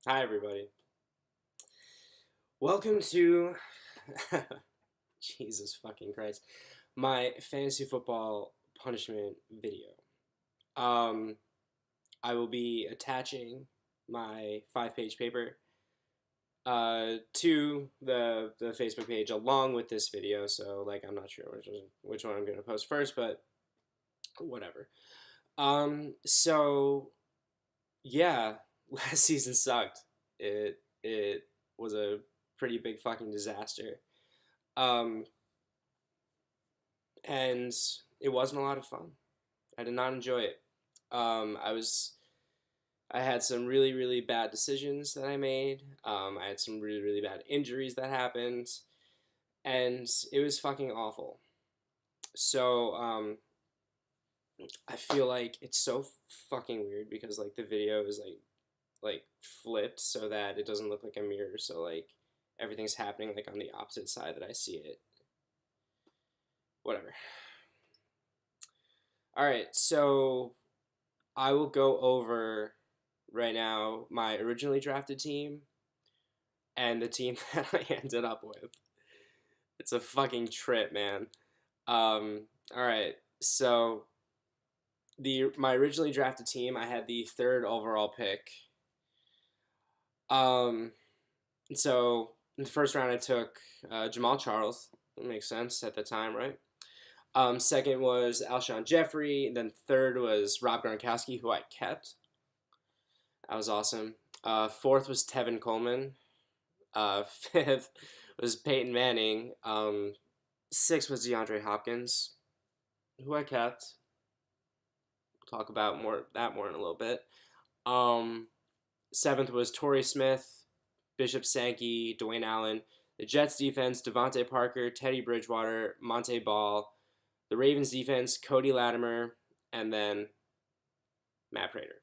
Hi, everybody. Welcome to Jesus fucking Christ, my fantasy football punishment video. Um, I will be attaching my 5-page paper to the Facebook page along with this video. So, like, I'm not sure which one I'm gonna post first, but whatever. So yeah, last season sucked. It was a pretty big fucking disaster. Um, and it wasn't a lot of fun. I did not enjoy it. Um, I was I had some really bad decisions that I made. I had some really bad injuries that happened, and it was fucking awful. So I feel like it's so fucking weird because like the video is like flipped so that it doesn't look like a mirror. So like everything's happening like on the opposite side that I see it. Whatever. All right, so I will go over right now my originally drafted team and the team that I ended up with. It's a fucking trip, man. All right, so the my originally drafted team, I had the third overall pick. Um, so in the first round, I took Jamal Charles. That makes sense at the time, right? Second was Alshon Jeffrey. And then third was Rob Gronkowski, who I kept. That was awesome. Fourth was Tevin Coleman. Fifth was Peyton Manning. Sixth was DeAndre Hopkins, who I kept. We'll talk about more in a little bit. Um, Seventh was Torrey Smith, Bishop Sankey, Dwayne Allen. The Jets defense: Devontae Parker, Teddy Bridgewater, Monte Ball. The Ravens defense: Cody Latimer, and then Matt Prater.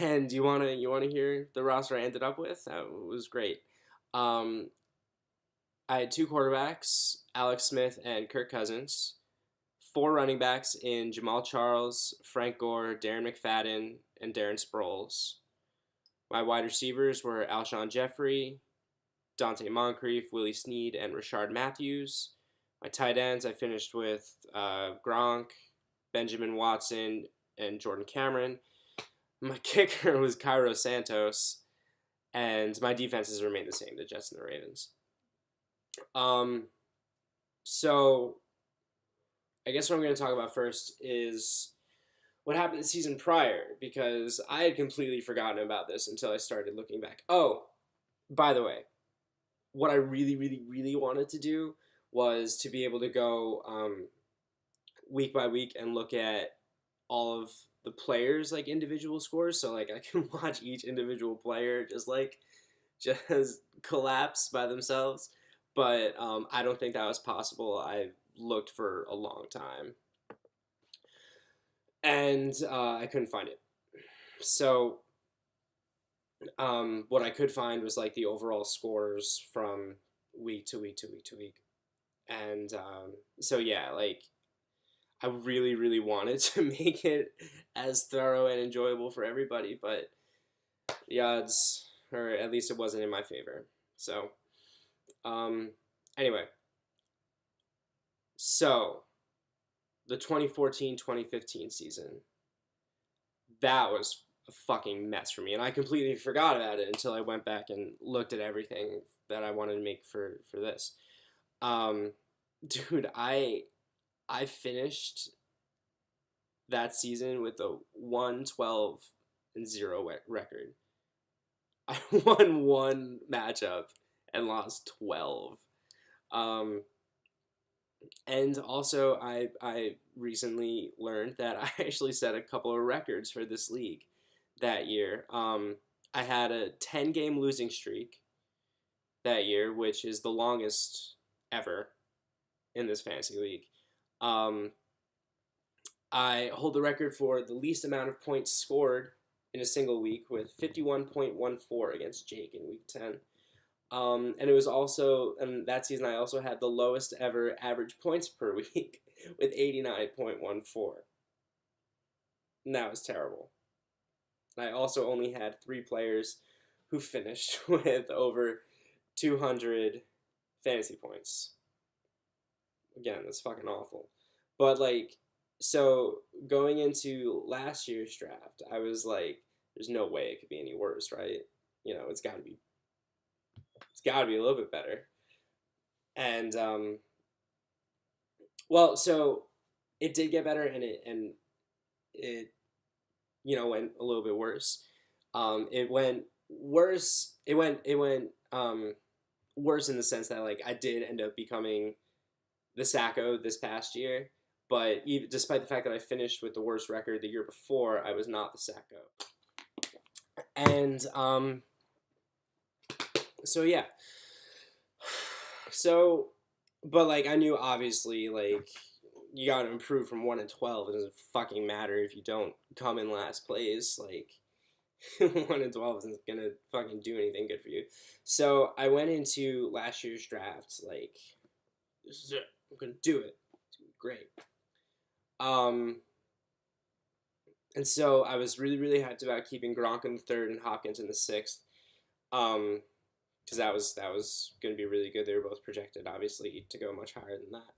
And you wanna hear the roster I ended up with? That was great. Um, I had two quarterbacks, Alex Smith and Kirk Cousins. Four running backs in Jamal Charles, Frank Gore, Darren McFadden, and Darren Sproles. My wide receivers were Alshon Jeffrey, Dante Moncrief, Willie Snead, and Rashard Matthews. My tight ends, I finished with Gronk, Benjamin Watson, and Jordan Cameron. My kicker was Cairo Santos, and my defenses remained the same, the Jets and the Ravens. Um, so I guess what I'm going to talk about first is what happened the season prior, because I had completely forgotten about this until I started looking back. Oh, by the way, what I really wanted to do was to be able to go week by week and look at all of the players like individual scores, so like I can watch each individual player just collapse by themselves. But I don't think that was possible. I looked for a long time, and I couldn't find it. So what I could find was like the overall scores from week to week to week to week, and so yeah, like I really wanted to make it as thorough and enjoyable for everybody, but the odds, or at least it wasn't in my favor. So um, anyway, so the 2014-2015 season, that was a fucking mess for me, and I completely forgot about it until I went back and looked at everything that I wanted to make for this. Um, dude, I finished that season with a 1-12-0 record. I won one matchup and lost 12. Um, and also, I recently learned that I actually set a couple of records for this league that year. I had a 10-game losing streak that year, which is the longest ever in this fantasy league. Um, I hold the record for the least amount of points scored in a single week with 51.14 against Jake in week 10. And it was also, and that season I also had the lowest ever average points per week with 89.14. And that was terrible. I also only had 3 players who finished with over 200 fantasy points. Again, that's fucking awful. But like, so going into last year's draft, I was like, there's no way it could be any worse, right? It's got to be a little bit better. And well, so it did get better, and it went a little bit worse. It went worse. It went worse in the sense that like I did end up becoming the Sacco this past year, but even despite the fact that I finished with the worst record the year before, I was not the Sacco. And so yeah, so but like I knew obviously like you got to improve from 1 and 12. It doesn't fucking matter if you don't come in last place. Like 1 and 12 isn't gonna fucking do anything good for you. So I went into last year's draft like this is it. I'm gonna do it. It's gonna be great. Um, and so I was really really hyped about keeping Gronk in the third and Hopkins in the sixth. Because that was gonna be really good. They were both projected obviously to go much higher than that.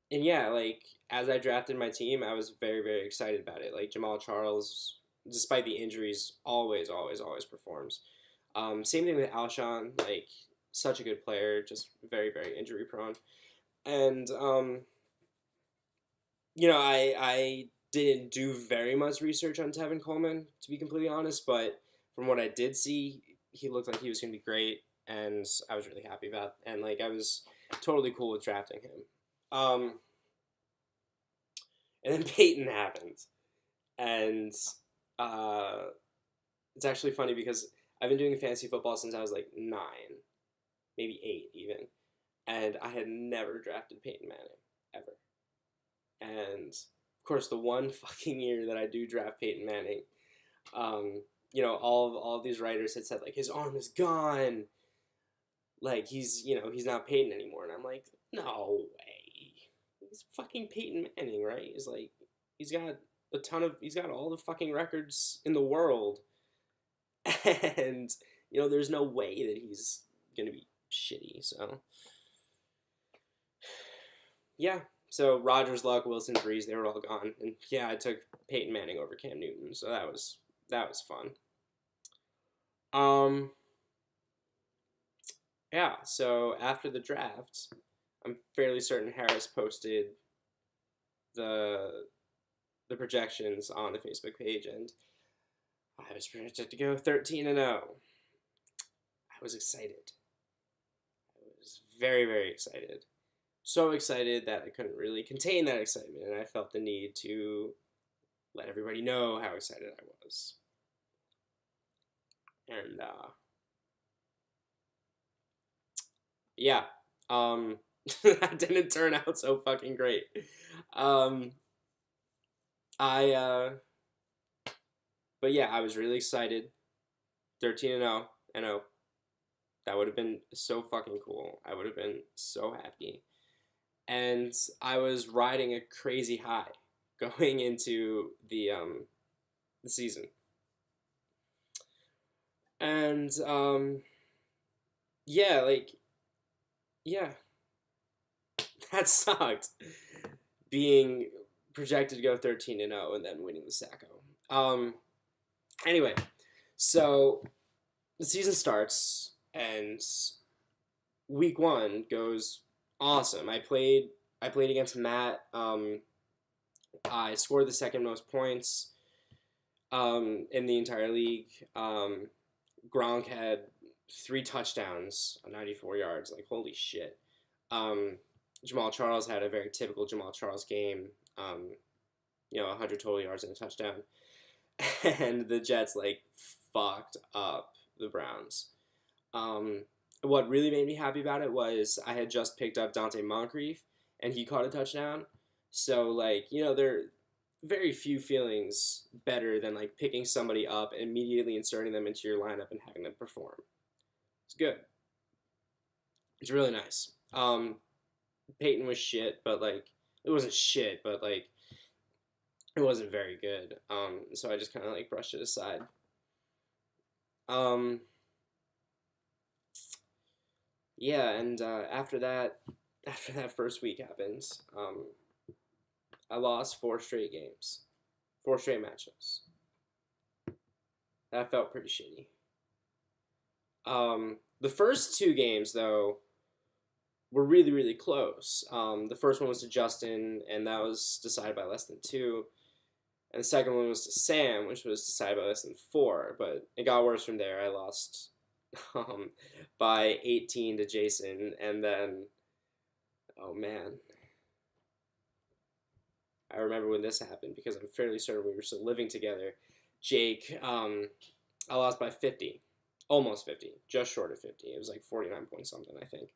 And yeah, like as I drafted my team, I was very very excited about it. Like Jamal Charles, despite the injuries, always always always performs. Same thing with Alshon, like such a good player, just very very injury prone. And I didn't do very much research on Tevin Coleman to be completely honest, but from what I did see, he looked like he was gonna be great, and I was really happy about. And like I was totally cool with drafting him. Um, and then Peyton happened, and uh, it's actually funny because I've been doing fantasy football since I was like 9, maybe 8 even, and I had never drafted Peyton Manning ever. And of course, the one fucking year that I do draft Peyton Manning, all of these writers had said like his arm is gone, like he's not Peyton anymore, and I'm like, no way, he's fucking Peyton Manning, right? He's like he's got all the fucking records in the world, and there's no way that he's gonna be shitty. So yeah. So Rodgers, Luck, Wilson, Breeze, they were all gone, and yeah, I took Peyton Manning over Cam Newton, so that was fun. Um, yeah. So after the draft, I'm fairly certain Harris posted the the projections on the Facebook page, and I was projected to go 13-0. I was excited. I was very very excited. So excited that I couldn't really contain that excitement, and I felt the need to let everybody know how excited I was. And yeah, that didn't turn out so fucking great. Um, I but yeah, I was really excited. 13-0, and oh, that would have been so fucking cool. I would have been so happy, and I was riding a crazy high going into the season, and yeah, like yeah, that sucked. Being projected to go 13-0 and then winning the Sacco. Anyway, so the season starts and week 1 goes awesome. I played against Matt. I scored the second most points in the entire league. Gronk had 3 touchdowns on 94 yards. Like holy shit. Jamal Charles had a very typical Jamal Charles game. 100 total yards and a touchdown. And the Jets like fucked up the Browns. What really made me happy about it was I had just picked up Dante Moncrief and he caught a touchdown. So like there are very few feelings better than like picking somebody up and immediately inserting them into your lineup and having them perform. It's good. It's really nice. Peyton was shit, but like it wasn't shit, but like it wasn't very good. So I just kind of like brushed it aside. Um, yeah, and after that first week happens, I lost 4 straight games, 4 straight matchups. That felt pretty shitty. The first 2 games though were really really close. The first one was to Justin, and that was decided by less than 2. And the second one was to Sam, which was decided by less than 4. But it got worse from there. I lost um, by 18 to Jason, and then oh man, I remember when this happened because I'm fairly certain we were still living together. Jake, I lost by 50, almost 50, just short of 50. It was like 49 point something, I think.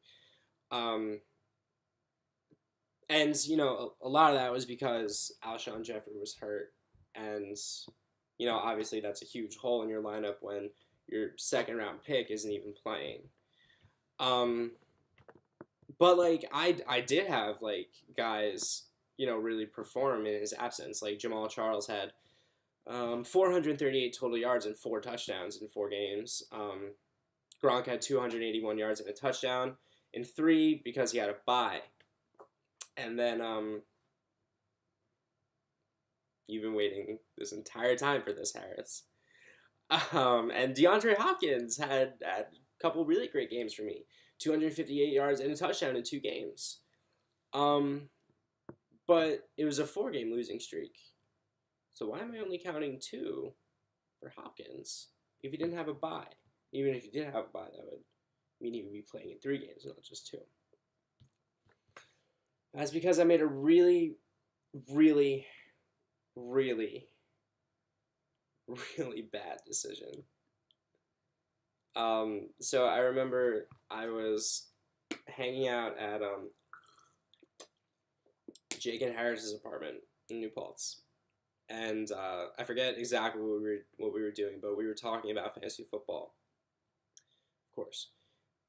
Um, and a lot of that was because Alshon Jeffrey was hurt, and obviously that's a huge hole in your lineup when your second round pick isn't even playing. Um, but like I did have like guys really perform in his absence. Like Jamal Charles had 438 total yards and 4 touchdowns in 4 games. Gronk had 281 yards and a touchdown in 3 because he had a bye. And then you've been waiting this entire time for this, Harris. And DeAndre Hopkins had a couple really great games for me. 258 yards and a touchdown in 2 games. But it was a 4-game losing streak. So why am I only counting 2 for Hopkins if he didn't have a bye? Even if he did have a bye, that would mean he would be playing in 3 games, not just 2. That's because I made a really, really, really, really bad decision. So I remember I was hanging out at Jake and Harris's apartment in New Paltz, and I forget exactly what we were doing, but we were talking about fantasy football, of course.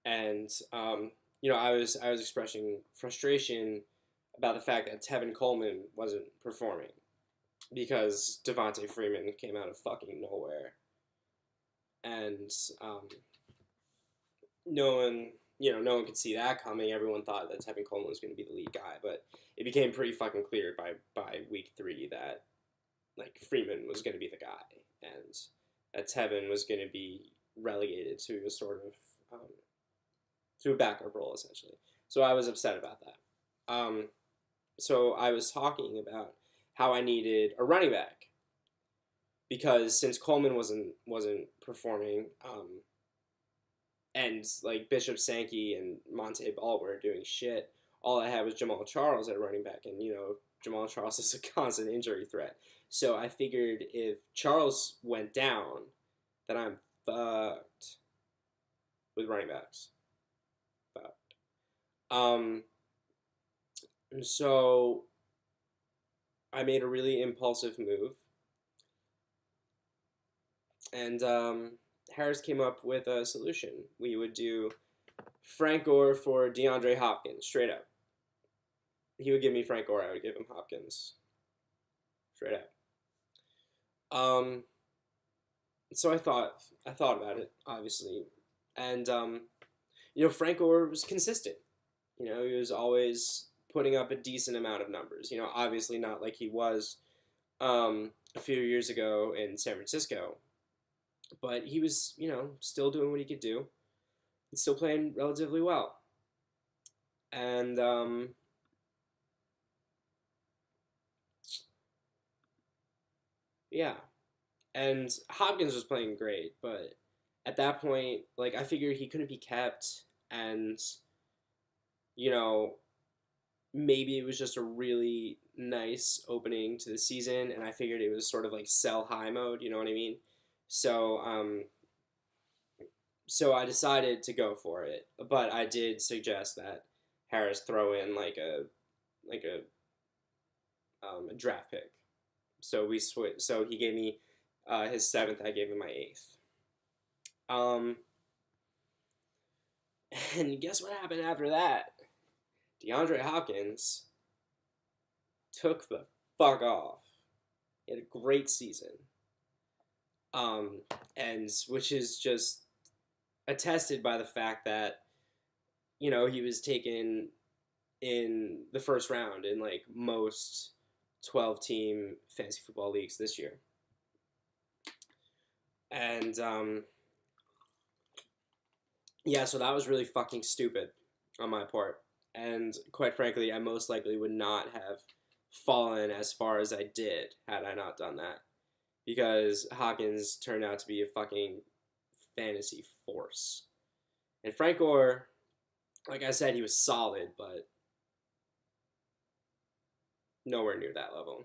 And I was expressing frustration about the fact that Tevin Coleman wasn't performing because Devontae Freeman came out of fucking nowhere, and no one could see that coming. Everyone thought that Tevin Coleman was going to be the lead guy, but it became pretty fucking clear by week 3 that like Freeman was going to be the guy, and that Tevin was going to be relegated to a sort of to a backup role essentially. So I was upset about that. So I was talking about how I needed a running back because since Coleman wasn't performing, and like Bishop Sankey and Monte Ball were doing shit, all I had was Jamal Charles at running back, and Jamal Charles is a constant injury threat. So I figured if Charles went down, then I'm fucked with running backs. Fucked. So I made a really impulsive move, and Harris came up with a solution. We would do Frank Gore for DeAndre Hopkins, straight up. He would give me Frank Gore, I would give him Hopkins, straight up. So I thought about it, obviously, and Frank Gore was consistent. He was always putting up a decent amount of numbers. Obviously not like he was a few years ago in San Francisco, but he was still doing what he could do, and still playing relatively well, and yeah. And Hopkins was playing great, but at that point, like I figured he couldn't be kept, and maybe it was just a really nice opening to the season, and I figured it was sort of like sell high mode. You know what I mean? So so I decided to go for it, but I did suggest that Harris throw in like a draft pick. So we switched. So he gave me his 7th. I gave him my 8th. And guess what happened after that? DeAndre Hopkins took the fuck off. He had a great season. And which is just attested by the fact that, he was taken in the first round in like most 12-team fantasy football leagues this year. And yeah, so that was really fucking stupid on my part. And quite frankly, I most likely would not have fallen as far as I did had I not done that. Because Hopkins turned out to be a fucking fantasy force. And Frank Gore, like I said, he was solid, but nowhere near that level.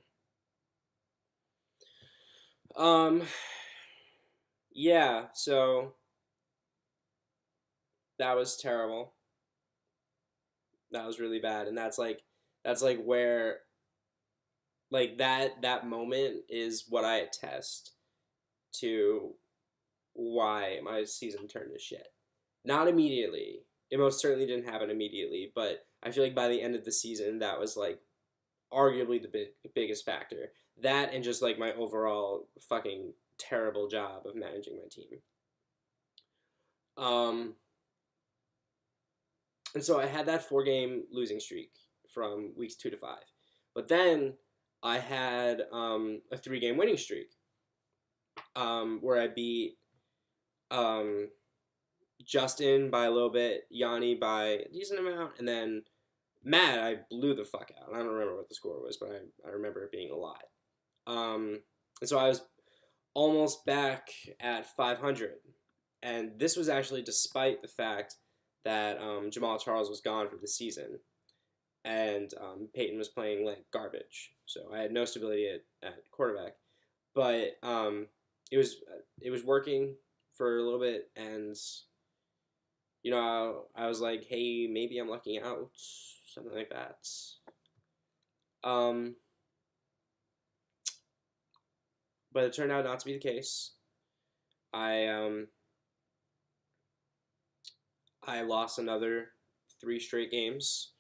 Yeah, so that was terrible. That was really bad, and that's like where like that moment is what I attest to why my season turned to shit. Not immediately. It most certainly didn't happen immediately, but I feel like by the end of the season, that was like arguably the biggest factor. That and just like my overall fucking terrible job of managing my team. And so I had that 4-game losing streak from weeks 2 to 5, but then I had a 3-game winning streak where I beat Justin by a little bit, Yanni by a decent amount, and then Matt I blew the fuck out. I don't remember what the score was, but I remember it being a lot. And so I was almost back at 500, and this was actually despite the fact that Jamal Charles was gone for the season, and Peyton was playing like garbage. So I had no stability at quarterback, but it was working for a little bit, and I was like, hey, maybe I'm lucking out, something like that. But it turned out not to be the case. I lost another 3 straight games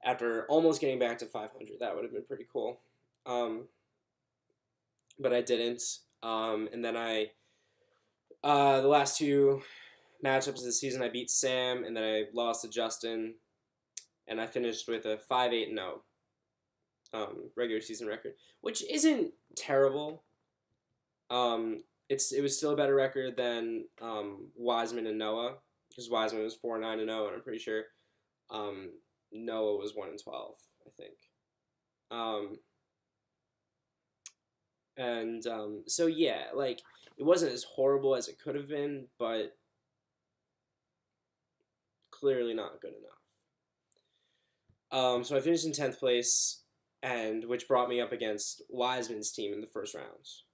after almost getting back to 500. That would have been pretty cool. But I didn't. And then the last 2 matchups of the season, I beat Sam, and then I lost to Justin, and I finished with a 5-8-0 regular season record, which isn't terrible. It was still a better record than Wiseman and Noah, because Wiseman was 4-9-0, and I'm pretty sure Noah was 1-12, I think. So yeah, like it wasn't as horrible as it could have been, but clearly not good enough. So I finished in 10th place, and which brought me up against Wiseman's team in the first rounds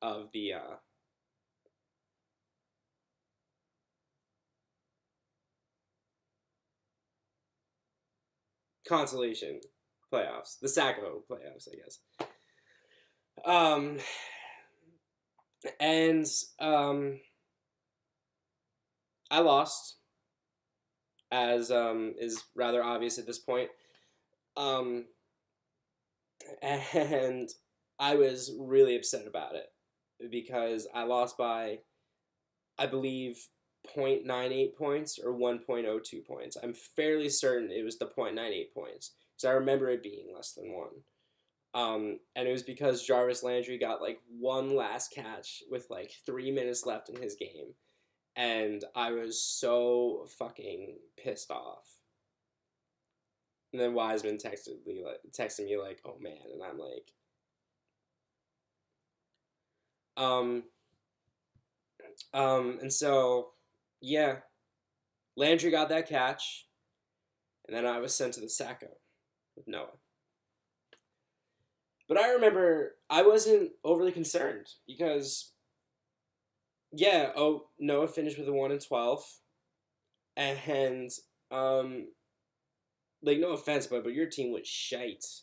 of the consolation playoffs, the Sacco playoffs, I guess. And I lost, as is rather obvious at this point. And I was really upset about it because I lost by, I believe, 0.98 points or 1.02 points. I'm fairly certain it was the 0.98 points because I remember it being less than 1. And it was because Jarvis Landry got like one last catch with like 3 minutes left in his game, and I was so fucking pissed off. And then Wiseman texted me like, "Oh man," and I'm like, and so yeah, Landry got that catch, and then I was sent to the Sacco with Noah. But I remember I wasn't overly concerned because, yeah, Noah finished with a 1-12, and like no offense, but your team was shite.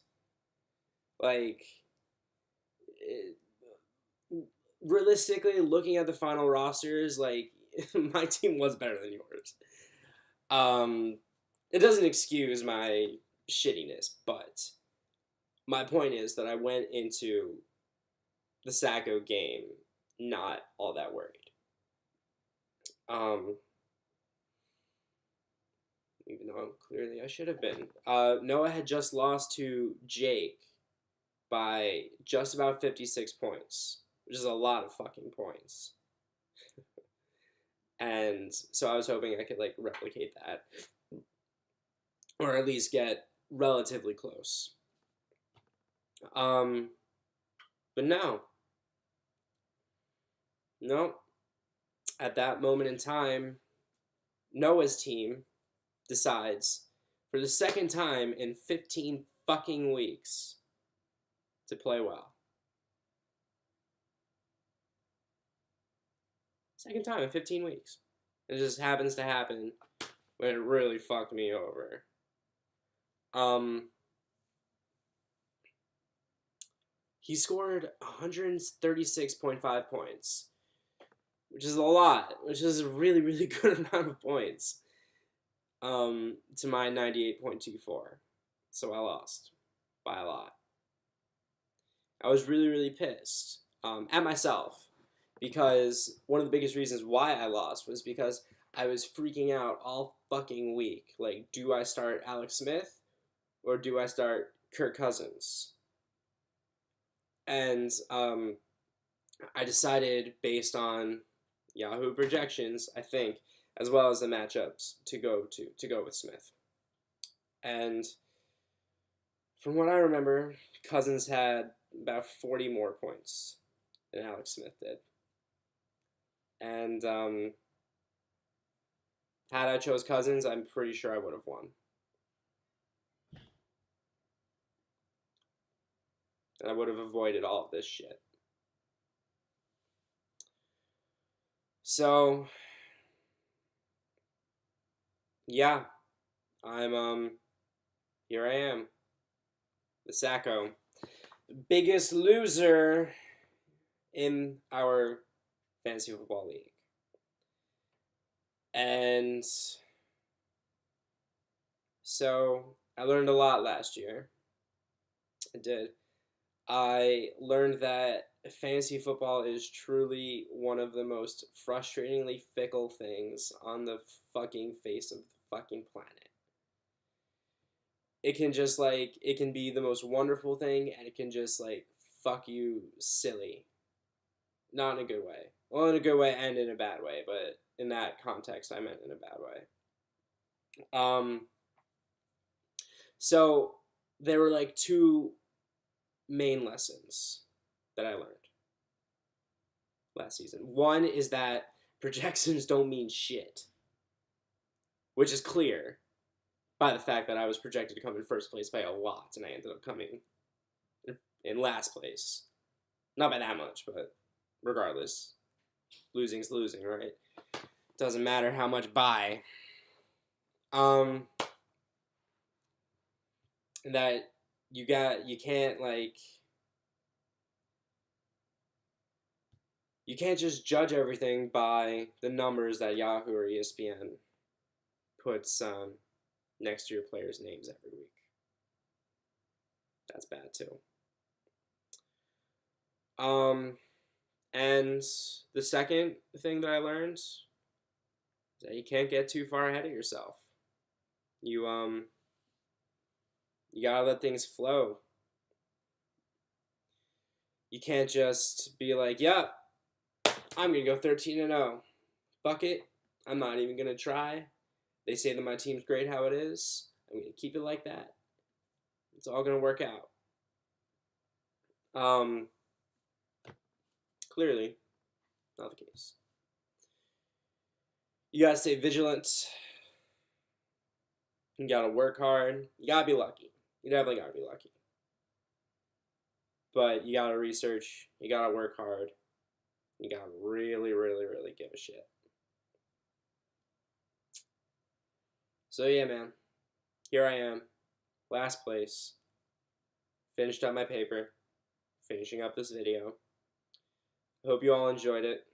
Like, realistically, looking at the final rosters, like my team was better than yours. It doesn't excuse my shittiness, but my point is that I went into the Sacco game, not all that worried. Even though clearly I should have been. Noah had just lost to Jake by just about 56 points, which is a lot of fucking points. And so I was hoping I could like replicate that, or at least get relatively close. But no. At that moment in time, Noah's team decides for the second time in 15 fucking weeks to play well. Second time in 15 weeks. It just happens to happen when it really fucked me over. He scored 136.5 points, which is a lot, which is a really, really good amount of points, to my 98.24. So I lost by a lot. I was really, really pissed at myself, because one of the biggest reasons why I lost was because I was freaking out all fucking week. Like, do I start Alex Smith or do I start Kirk Cousins? And I decided, based on Yahoo projections, I think, as well as the matchups, to go with Smith. And from what I remember, Cousins had about 40 more points than Alex Smith did. And had I chose Cousins, I'm pretty sure I would have won. And I would have avoided all of this shit. So, yeah, I'm, here I am, the Sacco, biggest loser in our fantasy football league. And so I learned a lot last year. I did. I learned that fantasy football is truly one of the most frustratingly fickle things on the fucking face of the fucking planet. It can just it can be the most wonderful thing, and it can just fuck you silly. Not in a good way. Well, in a good way and in a bad way, but in that context, I meant in a bad way. So there were two main lessons that I learned last season. One is that projections don't mean shit, which is clear by the fact that I was projected to come in first place by a lot, and I ended up coming in last place. Not by that much, but regardless, losing's losing, right? Doesn't matter how much by. That you can't you can't just judge everything by the numbers that Yahoo or ESPN puts next to your players' names every week. That's bad too. And the second thing that I learned is that you can't get too far ahead of yourself. You gotta let things flow. You can't just be like, yeah, I'm gonna go 13-0. Fuck it. I'm not even gonna try. They say that my team's great how it is. I'm gonna keep it like that. It's all gonna work out. Clearly, not the case. You gotta stay vigilant. You gotta work hard. You gotta be lucky. You definitely gotta be lucky. But you gotta research. You gotta work hard. You gotta really, really, really give a shit. So yeah, man. Here I am. Last place. Finished up my paper. Finishing up this video. I hope you all enjoyed it.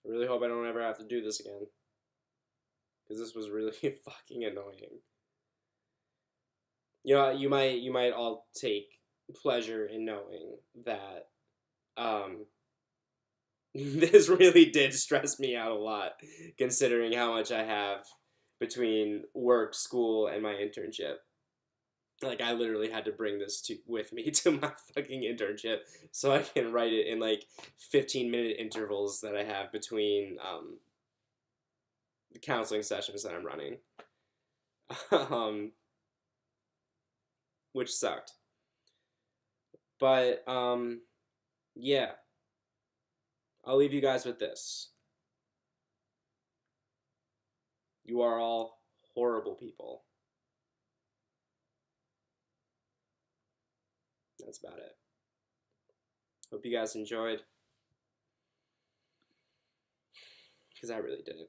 I really hope I don't ever have to do this again, because this was really fucking annoying. You know, you might all take pleasure in knowing that um, this really did stress me out a lot, considering how much I have between work, school, and my internship. Like I literally had to bring this to with me to my fucking internship so I can write it in like 15-minute intervals that I have between the counseling sessions that I'm running, um, which sucked. But yeah, I'll leave you guys with this. You are all horrible people. That's about it. Hope you guys enjoyed, because I really didn't.